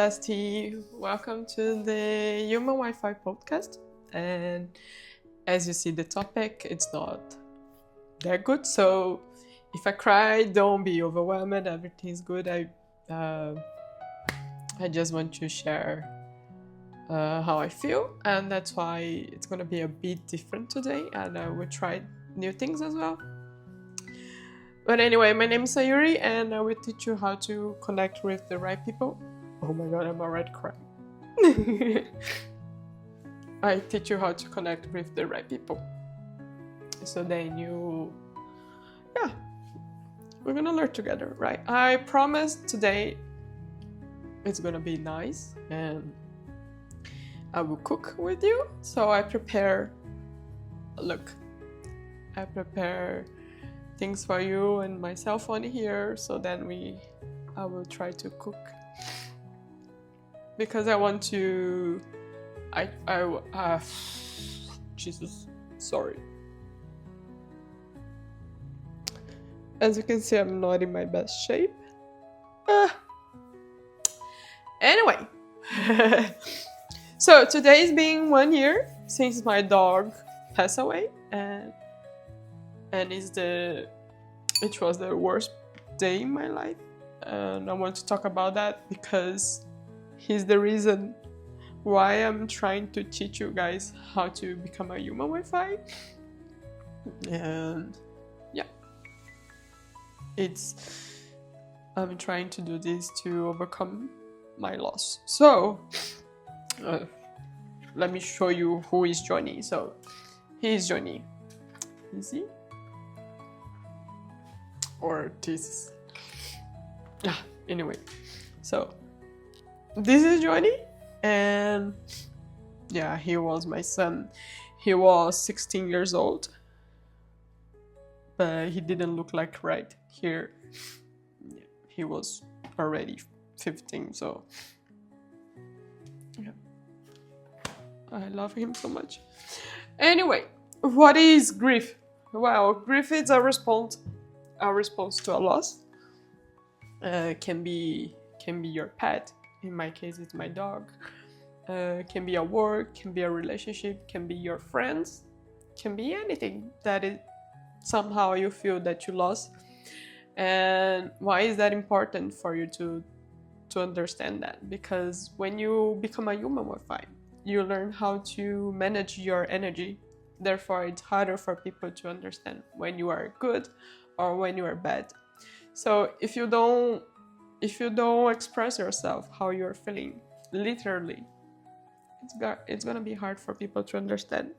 bestie. Welcome to the Human WiFi Podcast. And as you see, the topic, it's not that good. So if I cry, don't be overwhelmed. Everything's good. I just want to share how I feel. And that's why it's going to be a bit different today. And I will try new things as well. But anyway, my name is Sayuri, and I will teach you how to connect with the right people. Oh my god, I'm already crying. I teach you how to connect with the right people. So then we're gonna learn together, right? I promise today it's gonna be nice, and I will cook with you. So I prepare things for you and myself on here, so then I will try to cook because I want to Jesus, sorry. As you can see, I'm not in my best shape. Anyway, so today's been 1 year since my dog passed away, and it was the worst day in my life, and I want to talk about that because he's the reason why I'm trying to teach you guys how to become a human Wi-Fi. And yeah, I'm trying to do this to overcome my loss. So let me show you who is Johnny. So he's Johnny. You see? Or this. Anyway, so this is Johnny, and yeah, he was my son. He was 16 years old, but he didn't look like right here. He was already 15, so yeah, I love him so much. Anyway, what is grief? Well, grief is a response to a loss. Can be your pet. In my case, it's my dog. Can be a work, can be a relationship, can be your friends, can be anything that is somehow you feel that you lost. And why is that important for you to understand that? Because when you become a human Wi-Fi, you learn how to manage your energy. Therefore, it's harder for people to understand when you are good or when you are bad. So if you don't express yourself how you're feeling, literally, it's gonna be hard for people to understand,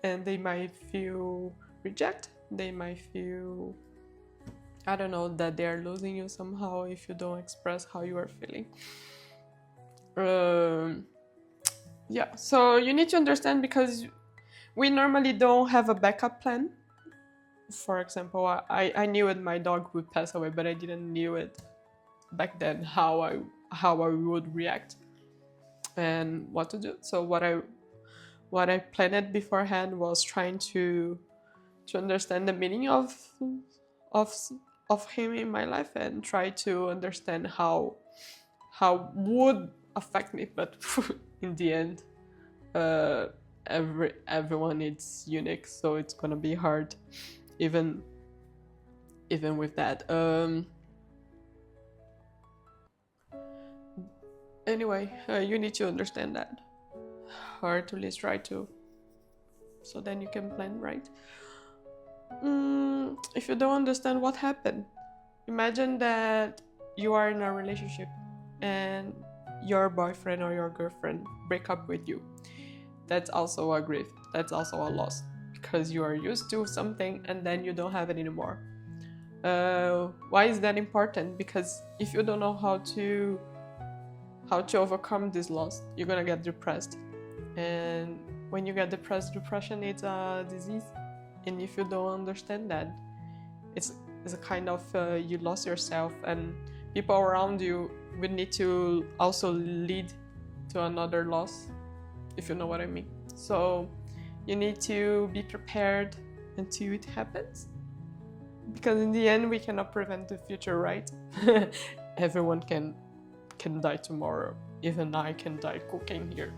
and they might feel rejected. They might feel, I don't know, that they are losing you somehow if you don't express how you are feeling. So you need to understand, because we normally don't have a backup plan. For example, I knew it, my dog would pass away, but I didn't knew it back then how I would react and what to do. So what I planned beforehand was trying to understand the meaning of him in my life, and try to understand how would affect me. But in the end, everyone is unique, so it's gonna be hard. Even with that. Anyway, you need to understand that, or at least try to, so then you can plan right. If you don't understand what happened, imagine that you are in a relationship and your boyfriend or your girlfriend break up with you. That's also a grief. That's also a loss, because you are used to something and then you don't have it anymore. Why is that important? Because if you don't know how to overcome this loss, you're gonna get depressed. And when you get depressed, depression is a disease. And if you don't understand that, it's a kind of you lost yourself, and people around you will need to also lead to another loss, if you know what I mean. So you need to be prepared until it happens, because in the end we cannot prevent the future, right? Everyone can can die tomorrow. Even I can die cooking here.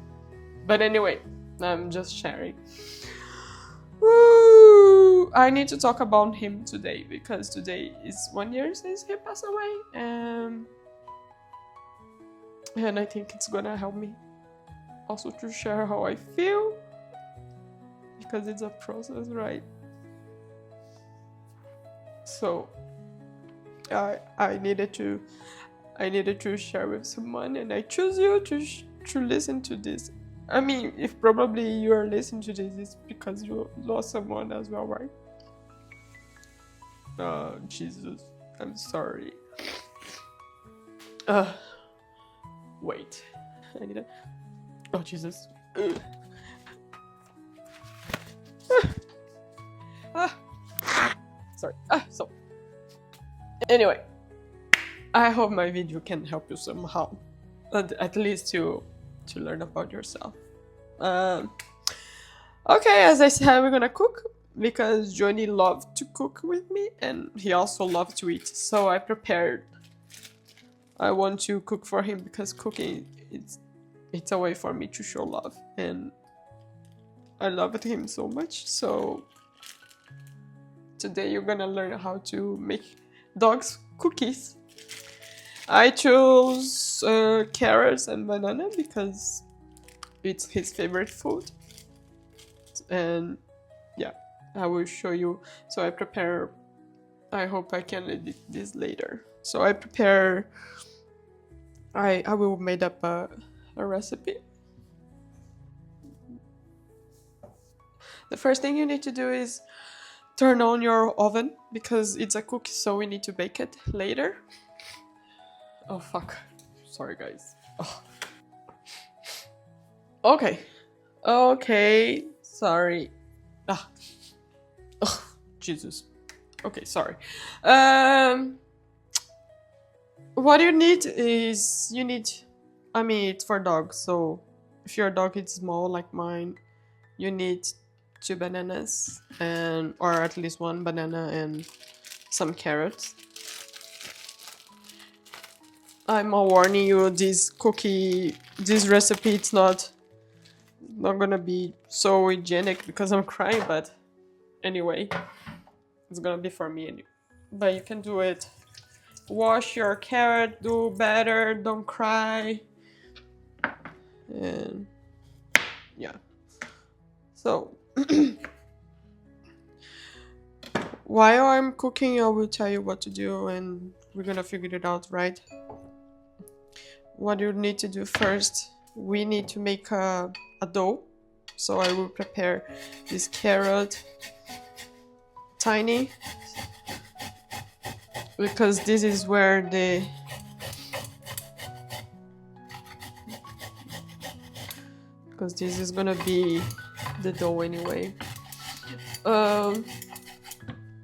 But anyway, I'm just sharing. Woo! I need to talk about him today because today is 1 year since he passed away, and I think it's gonna help me also to share how I feel, because it's a process, right? So I needed to share with someone, and I choose you to listen to this. I mean, if probably you are listening to this, it's because you lost someone as well, right? Oh, Jesus, I'm sorry. Wait, I need to. Oh, Jesus. Sorry. So, anyway, I hope my video can help you somehow, at least to learn about yourself. Okay, as I said, we're gonna cook because Johnny loved to cook with me, and he also loved to eat. So I prepared. I want to cook for him because cooking it's a way for me to show love, and I loved him so much. So today you're gonna learn how to make dogs cookies. I chose carrots and banana because it's his favorite food, and yeah, I will show you. So I prepare. I hope I can edit this later. So I prepare. I will make up a recipe. The first thing you need to do is turn on your oven because it's a cookie, so we need to bake it later. Oh fuck. Sorry guys. Oh. Okay. Sorry. Oh, Jesus. Okay, sorry. What you need is it's for dogs, so if your dog is small like mine, you need 2 bananas or at least 1 banana and some carrots. I'm warning you, this recipe, it's not gonna be so hygienic because I'm crying, but anyway, it's gonna be for me. But you can do it. Wash your carrot, do better, don't cry. And yeah. So while I'm cooking, I will tell you what to do, and we're gonna figure it out, right? What you need to do first, we need to make a dough. So I will prepare this carrot tiny, because this is where because this is gonna be the dough anyway.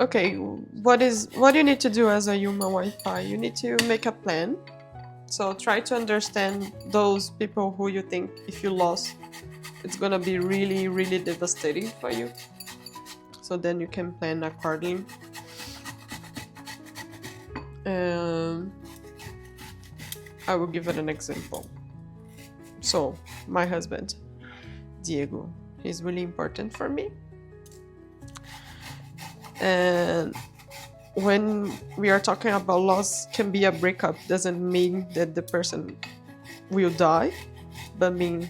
Okay, what you need to do as a human Wi-Fi? You need to make a plan. So try to understand those people who you think if you lost, it's gonna be really, really devastating for you. So then you can plan accordingly. I will give it an example. So my husband, Diego, he's really important for me. And when we are talking about loss, can be a breakup, doesn't mean that the person will die, but mean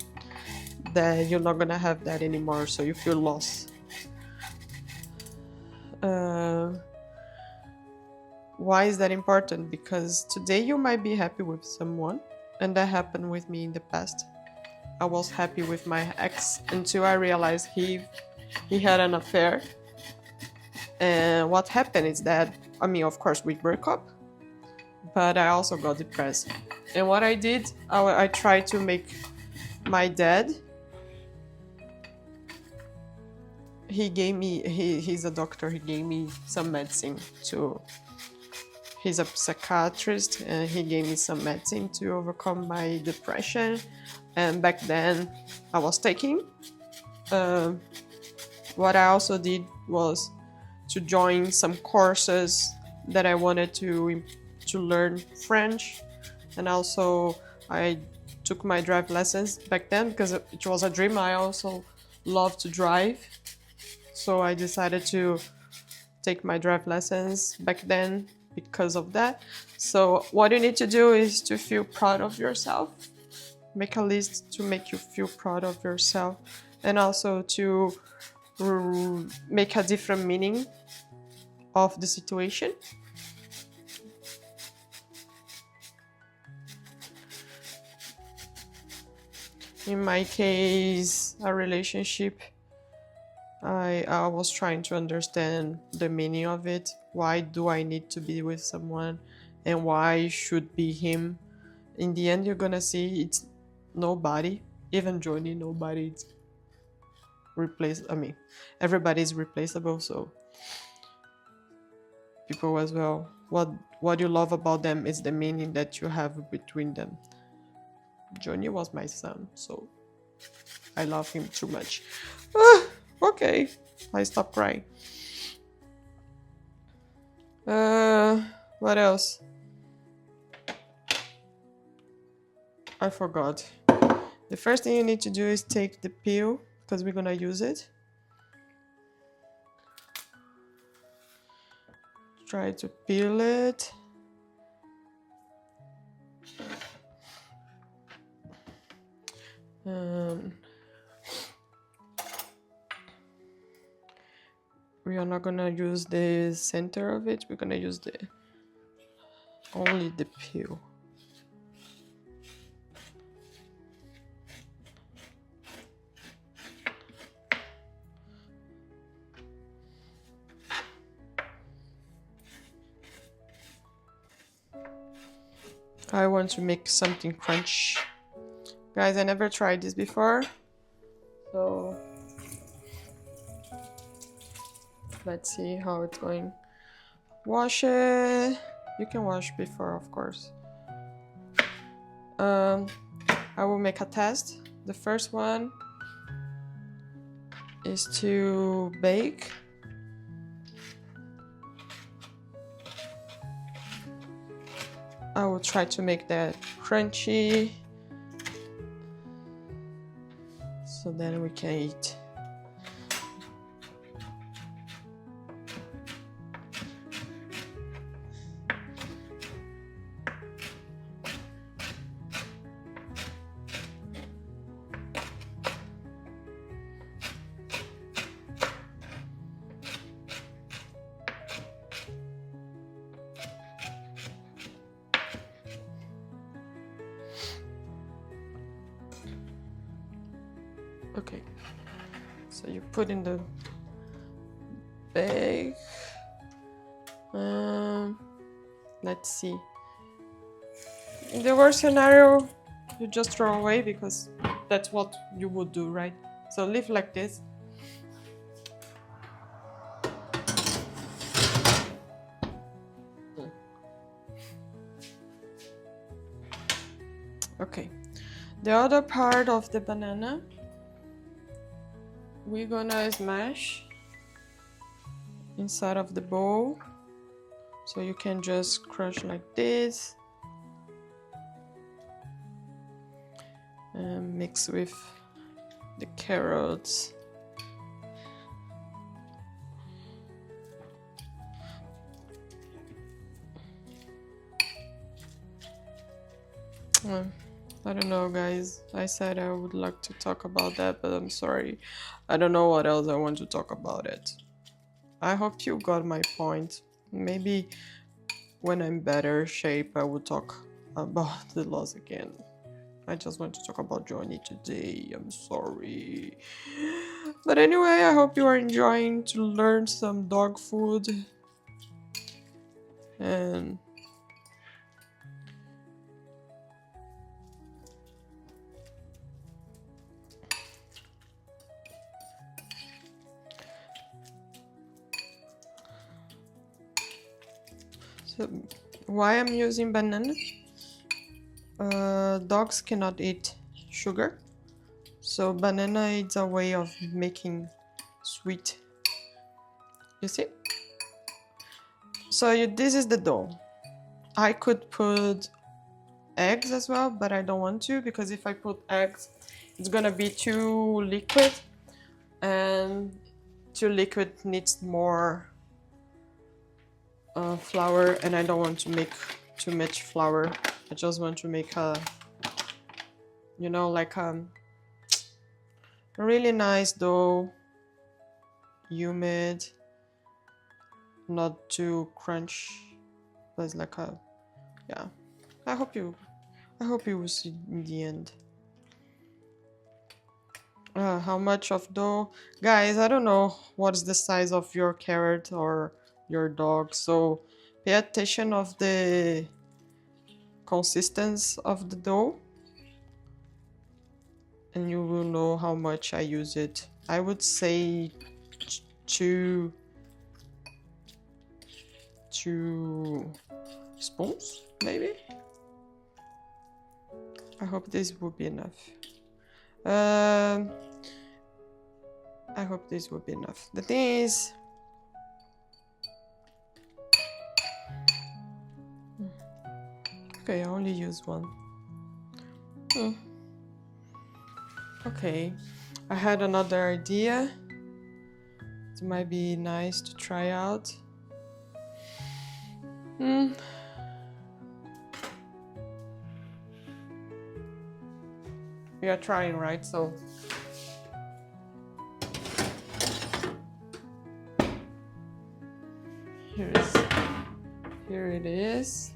that you're not gonna have that anymore, so you feel lost. Why is that important? Because today you might be happy with someone, and that happened with me in the past. I was happy with my ex until I realized he had an affair. And what happened is that, of course we broke up, but I also got depressed. And what I did, I tried to make my dad, he's a doctor, he gave me some medicine he's a psychiatrist, and he gave me some medicine to overcome my depression. And back then I was taking. What I also did was to join some courses that I wanted to learn French, And also I took my drive lessons back then because it was a dream. I also love to drive, so I decided to take my drive lessons back then because of that. So what you need to do is to feel proud of yourself. Make a list to make you feel proud of yourself, and also to make a different meaning of the situation. In my case, a relationship, I was trying to understand the meaning of it. Why do I need to be with someone, and why should be him? In the end, you're gonna see it's nobody, even Johnny, nobody's everybody's replaceable, so people as well. What you love about them is the meaning that you have between them. Johnny was my son, so I love him too much. Okay, I stopped crying. What else? I forgot. The first thing you need to do is take the peel, because we're gonna use it. Try to peel it. We are not gonna use the center of it. We're gonna use only the peel. I want to make something crunch. Guys, I never tried this before, so let's see how it's going. Wash it. You can wash before, of course. I will make a test. The first one is to bake. I will try to make that crunchy, so then we can eat. Okay, so you put in the bag. Let's see. In the worst scenario, you just throw away, because that's what you would do, right? So leave like this. Okay, the other part of the banana, we're gonna smash inside of the bowl. So you can just crush like this and mix with the carrots. I don't know, guys. I said I would like to talk about that, but I'm sorry. I don't know what else I want to talk about it. I hope you got my point. Maybe when I'm better shape, I will talk about the loss again. I just want to talk about Johnny today. I'm sorry. But anyway, I hope you are enjoying to learn some dog food. And so why I'm using banana? Dogs cannot eat sugar, so banana is a way of making sweet. You see? So this is the dough. I could put eggs as well, but I don't want to, because if I put eggs, it's gonna be too liquid, and too liquid needs more flour, and I don't want to make too much flour. I just want to make a, you know, like a really nice dough, humid, not too crunch, but it's like a, yeah. I hope you will see in the end. How much of dough? Guys, I don't know what is the size of your carrot or your dog, so pay attention of the consistency of the dough, and you will know how much I use it. I would say two spoons, maybe. I hope this will be enough. I hope this will be enough. The thing is, okay, I only use one. Okay, I had another idea. It might be nice to try out. We are trying, right? So here it is.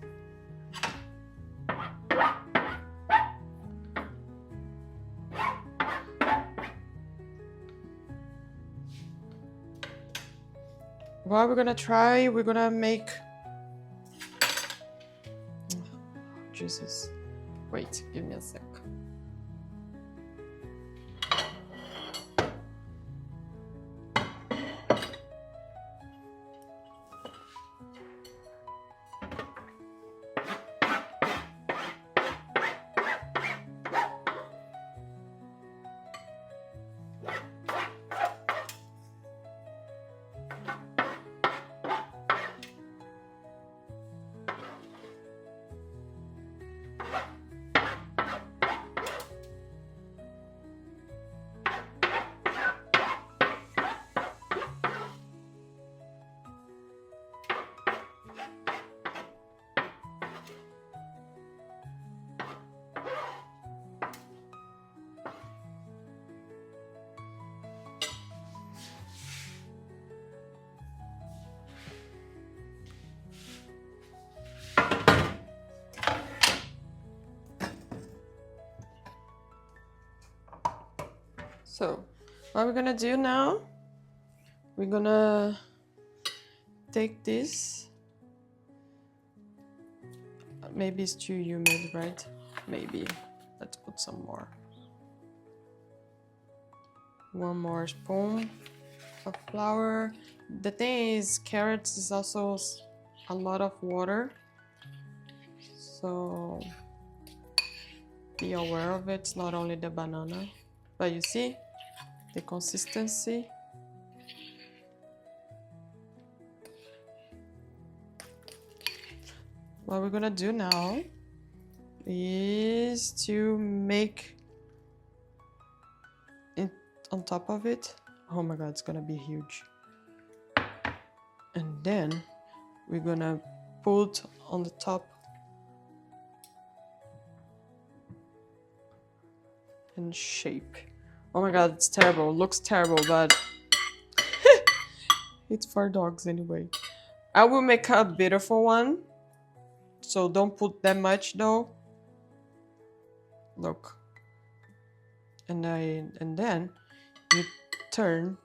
What we're gonna try, we're gonna make, Jesus, wait, give me a sec. So, what we're gonna do now, we're gonna take this. Maybe it's too humid, right? Maybe. Let's put some more. One more spoon of flour. The thing is, carrots is also a lot of water, so be aware of it. It's not only the banana, but you see the consistency. What we're gonna do now is to make it on top of it. Oh my god, it's gonna be huge. And then we're gonna put on the top and shape. Oh my god, it's terrible. It looks terrible, but it's for dogs anyway. I will make a beautiful one, so don't put that much though. Look. And then you turn.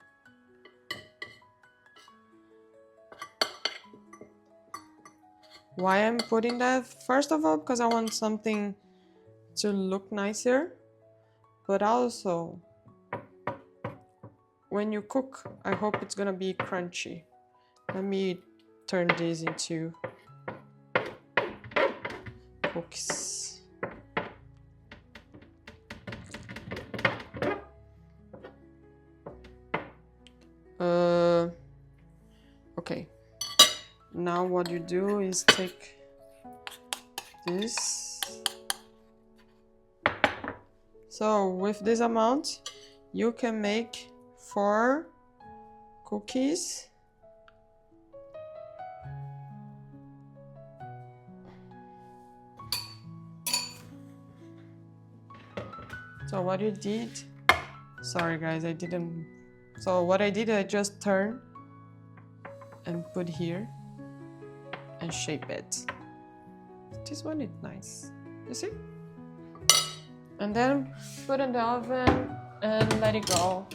Why I'm putting that? First of all, because I want something to look nicer, but also when you cook, I hope it's gonna be crunchy. Let me turn this into cookies. Okay. Now what you do is take this So with this amount, you can make 4 cookies. So what you did, sorry guys, so what I did, I just turn and put here and shape it. This one is nice, you see? And then put in the oven and let it go.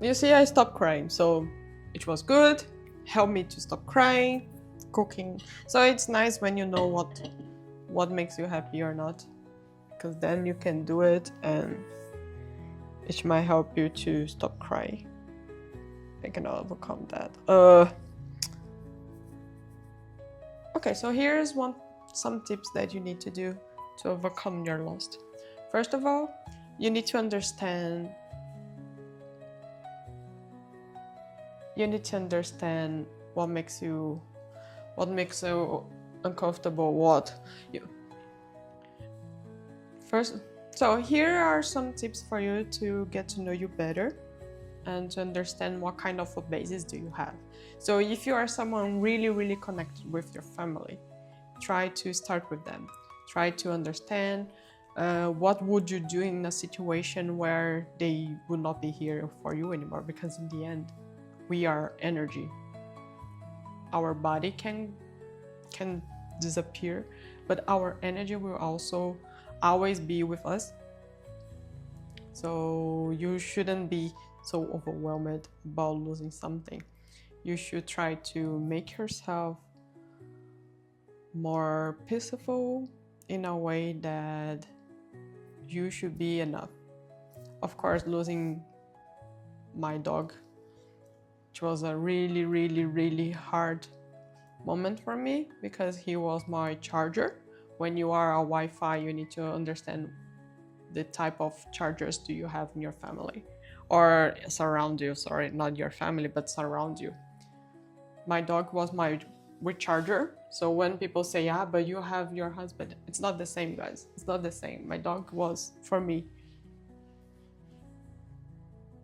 You see, I stopped crying, so it was good. Helped me to stop crying, cooking. So it's nice when you know what makes you happy or not, because then you can do it and it might help you to stop crying. I can overcome that. Okay, so here's some tips that you need to do to overcome your loss. First of all, you need to understand what makes you uncomfortable. So here are some tips for you to get to know you better and to understand what kind of a basis do you have. So if you are someone really, really connected with your family, try to start with them. Try to understand what would you do in a situation where they would not be here for you anymore, because in the end, we are energy. Our body can disappear, but our energy will also always be with us. So you shouldn't be so overwhelmed about losing something. You should try to make yourself more peaceful in a way that you should be enough. Of course, losing my dog, which was a really, really, really hard moment for me, because he was my charger. When you are a Wi-Fi, you need to understand the type of chargers do you have in your family or surround you. Sorry, not your family, but surround you. My dog was my recharger. So when people say, yeah, but you have your husband, it's not the same, guys. It's not the same. My dog was, for me,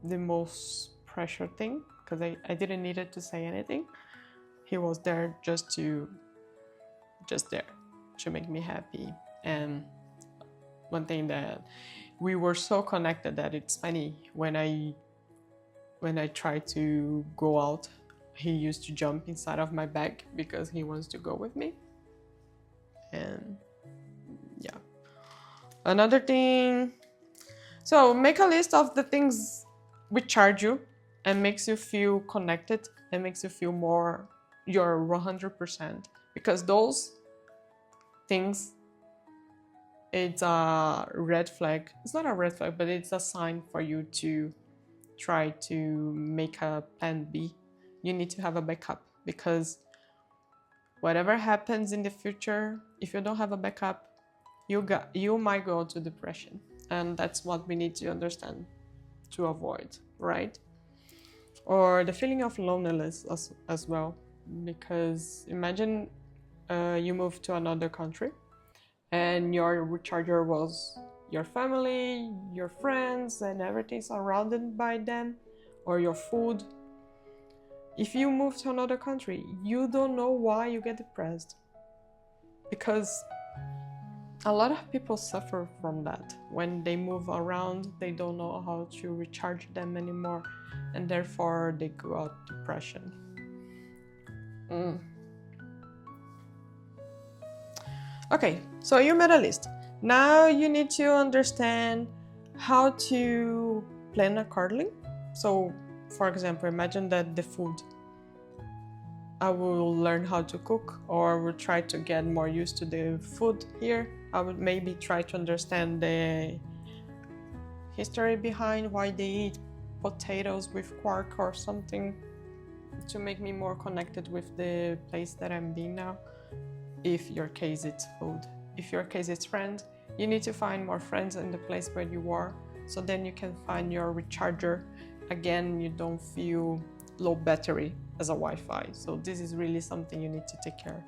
the most pressure thing, because I didn't need it to say anything. He was there just there to make me happy. And one thing that we were so connected that it's funny, when I try to go out, he used to jump inside of my bag because he wants to go with me. And yeah, another thing, so make a list of the things which charge you and makes you feel connected and makes you feel more you're 100%, because those things, it's a red flag. It's not a red flag, but it's a sign for you to try to make a plan B. You need to have a backup, because whatever happens in the future, if you don't have a backup, you might go to depression, and that's what we need to understand to avoid, right? Or the feeling of loneliness as well, because imagine you move to another country and your recharger was your family, your friends, and everything surrounded by them, or your food. If you move to another country, you don't know why you get depressed, because a lot of people suffer from that. When they move around, they don't know how to recharge them anymore, and therefore they go out depression. Okay, so you made a list. Now you need to understand how to plan accordingly. So, for example, imagine that the food, I will learn how to cook, or will try to get more used to the food here. I would maybe try to understand the history behind why they eat potatoes with quark or something, to make me more connected with the place that I'm being now. If your case it's food. If your case it's friends, you need to find more friends in the place where you are, so then you can find your recharger again, you don't feel low battery as a Wi-Fi. So this is really something you need to take care.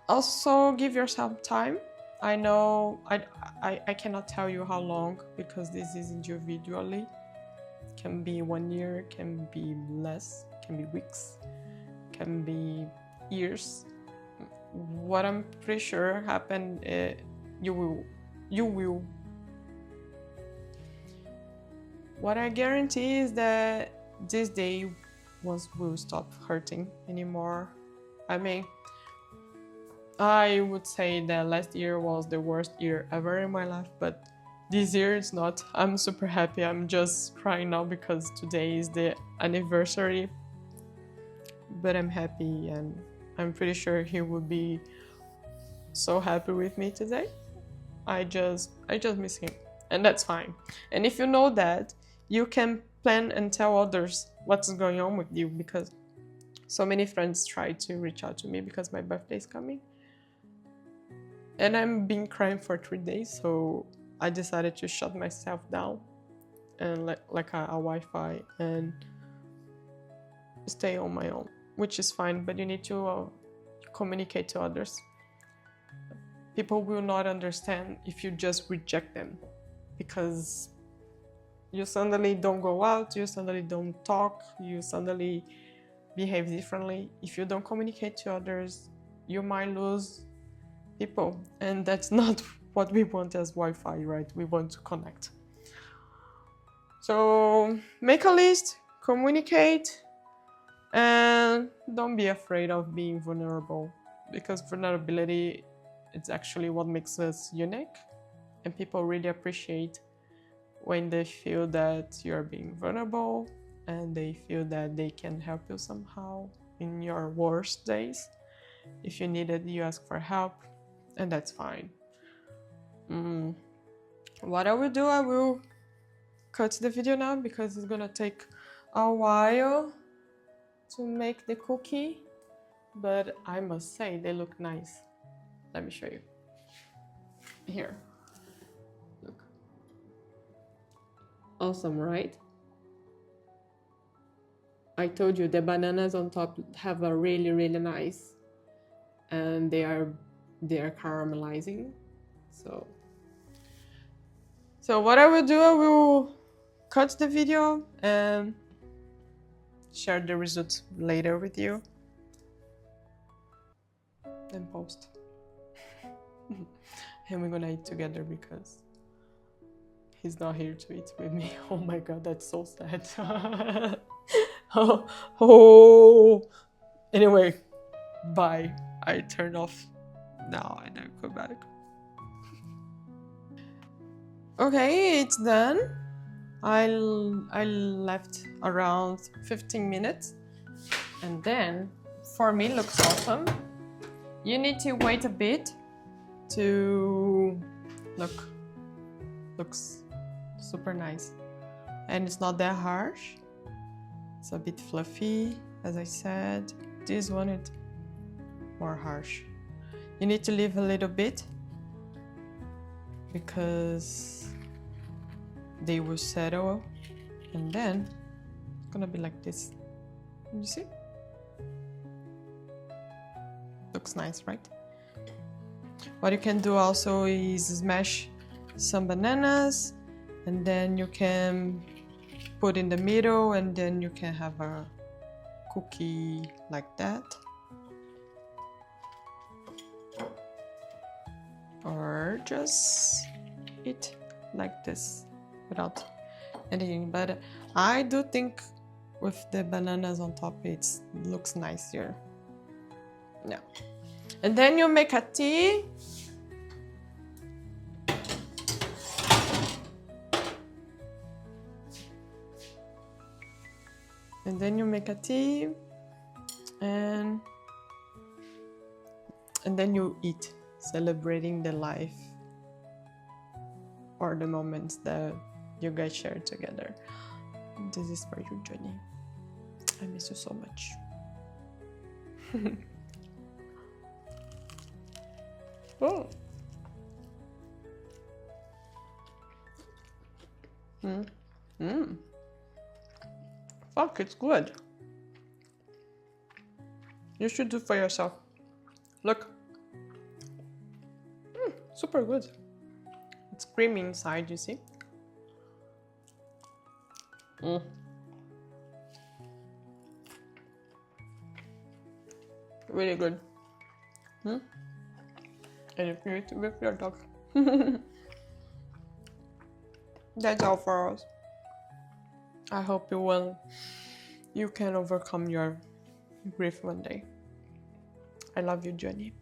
Also, give yourself time. I know I cannot tell you how long because this is individually. Can be 1 year, can be less, can be weeks, can be years. What I'm pretty sure happened, you will. What I guarantee is that this day will stop hurting anymore. I mean, I would say that last year was the worst year ever in my life, but this year it's not. I'm super happy. I'm just crying now because today is the anniversary. But I'm happy and I'm pretty sure he would be so happy with me today. I just miss him, and that's fine. And if you know that, you can plan and tell others what's going on with you, because so many friends try to reach out to me because my birthday is coming. And I'm been crying for 3 days, so I decided to shut myself down and like a Wi-Fi and stay on my own, which is fine, but you need to communicate to others. People will not understand if you just reject them, because you suddenly don't go out, you suddenly don't talk, you suddenly behave differently. If you don't communicate to others, you might lose people, and that's not what we want as Wi-Fi, right? We want to connect. So make a list, communicate, and don't be afraid of being vulnerable, because vulnerability is actually what makes us unique, and people really appreciate when they feel that you're being vulnerable and they feel that they can help you somehow in your worst days. If you need it, you ask for help, and that's fine. What I will do, I will cut the video now because it's gonna take a while to make the cookie, but I must say they look nice. Let me show you. Here, look. Awesome, right? I told you the bananas on top have a really nice, and they are caramelizing. So what I will do, I will cut the video and share the results later with you and post. And we're gonna eat together because he's not here to eat with me. Oh my god, that's so sad. oh. Anyway, bye. I turn off now and I go back. Okay, it's done. I left around 15 minutes, and then for me it looks awesome. You need to wait a bit to looks super nice, and it's not that harsh. It's a bit fluffy, as I said. This one is more harsh. You need to leave a little bit because they will settle, and then it's gonna be like this. You see? Looks nice, right? What you can do also is smash some bananas, and then you can put in the middle, and then you can have a cookie like that. Or just eat like this without anything. But I do think with the bananas on top it looks nicer. Yeah. And then you make a tea. And then you make a tea, and then you eat, celebrating the life or the moments that you guys share together. This is for you, Johnny. I miss you so much. Oh. Fuck, it's good. You should do for yourself. Look. Super good. It's creamy inside, you see? Really good. And you can eat it with your dog. That's all for us. I hope you can overcome your grief one day. I love you, Jenny.